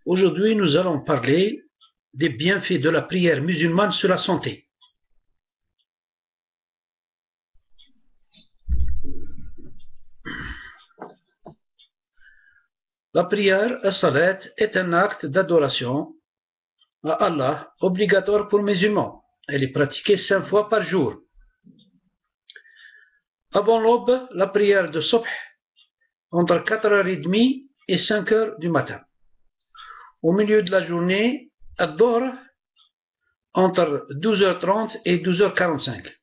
Aujourd'hui, nous allons parler des bienfaits de la prière musulmane sur la santé. La prière, as-salat, est un acte d'adoration à Allah obligatoire pour les musulmans. Elle est pratiquée 5 fois par jour. Avant l'aube, la prière de Subh, entre 4h30 et 5h du matin. Au milieu de la journée, Ad-Dhuhr, entre 12h30 et 12h45.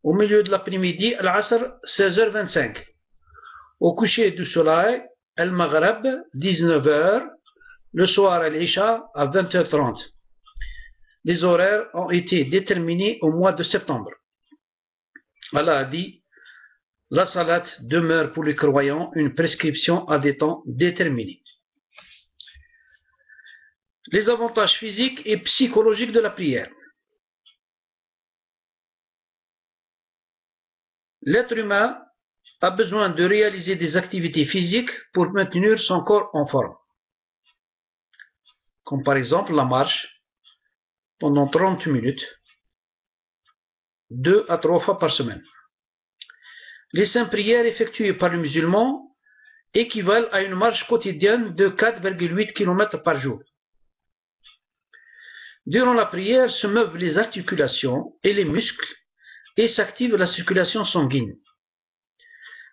Au milieu de l'après-midi, Al-Asr, 16h25. Au coucher du soleil, Al-Maghrib, 19h. Le soir, Al-Isha, à 20h30. Les horaires ont été déterminés au mois de septembre. Allah a dit, la salat demeure pour les croyants une prescription à des temps déterminés. Les avantages physiques et psychologiques de la prière. L'être humain a besoin de réaliser des activités physiques pour maintenir son corps en forme. Comme par exemple la marche pendant 30 minutes, 2 à 3 fois par semaine. Les 5 prières effectuées par le musulman équivalent à une marche quotidienne de 4,8 km par jour. Durant la prière se meuvent les articulations et les muscles et s'active la circulation sanguine.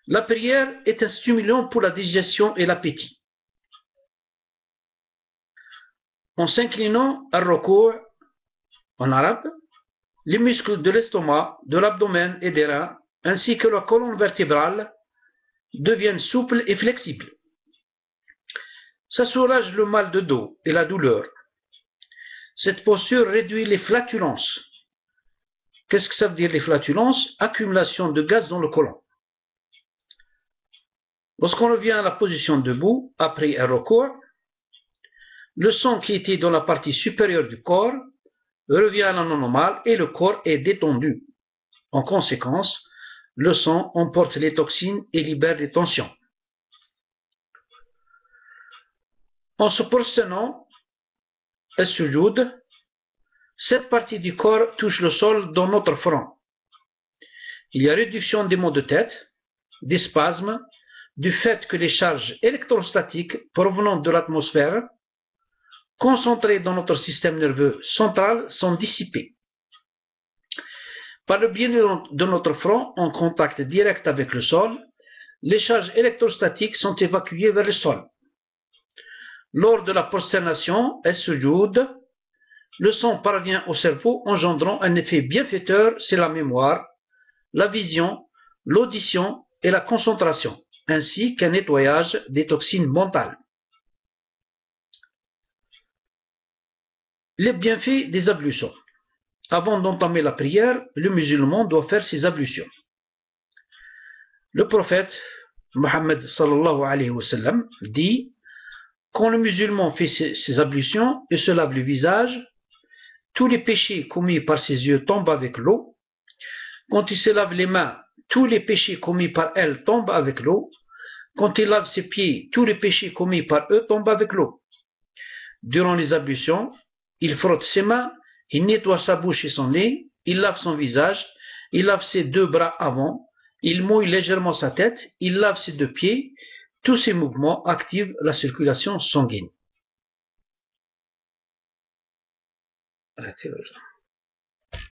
La prière est un stimulant pour la digestion et l'appétit. En s'inclinant à ruku' en arabe, les muscles de l'estomac, de l'abdomen et des reins, ainsi que la colonne vertébrale, deviennent souples et flexibles. Ça soulage le mal de dos et la douleur. Cette posture réduit les flatulences. Qu'est-ce que ça veut dire les flatulences? Accumulation de gaz dans le côlon. Lorsqu'on revient à la position debout, après un ruku', le sang qui était dans la partie supérieure du corps revient à la normale et le corps est détendu. En conséquence, le sang emporte les toxines et libère les tensions. En se prosternant, as-sujoud, cette partie du corps touche le sol dans notre front. Il y a réduction des maux de tête, des spasmes, du fait que les charges électrostatiques provenant de l'atmosphère, concentrées dans notre système nerveux central, sont dissipées. Par le biais de notre front, en contact direct avec le sol, les charges électrostatiques sont évacuées vers le sol. Lors de la prosternation, as-sujoud, le sang parvient au cerveau engendrant un effet bienfaiteur sur la mémoire, la vision, l'audition et la concentration, ainsi qu'un nettoyage des toxines mentales. Les bienfaits des ablutions. Avant d'entamer la prière, le musulman doit faire ses ablutions. Le prophète Mohammed sallallahu alayhi wa sallam dit: quand le musulman fait ses ablutions et se lave le visage, tous les péchés commis par ses yeux tombent avec l'eau. Quand il se lave les mains, tous les péchés commis par elles tombent avec l'eau. Quand il lave ses pieds, tous les péchés commis par eux tombent avec l'eau. Durant les ablutions, il frotte ses mains, il nettoie sa bouche et son nez, il lave son visage, il lave ses 2 bras avant, il mouille légèrement sa tête, il lave ses 2 pieds. Tous ces mouvements activent la circulation sanguine.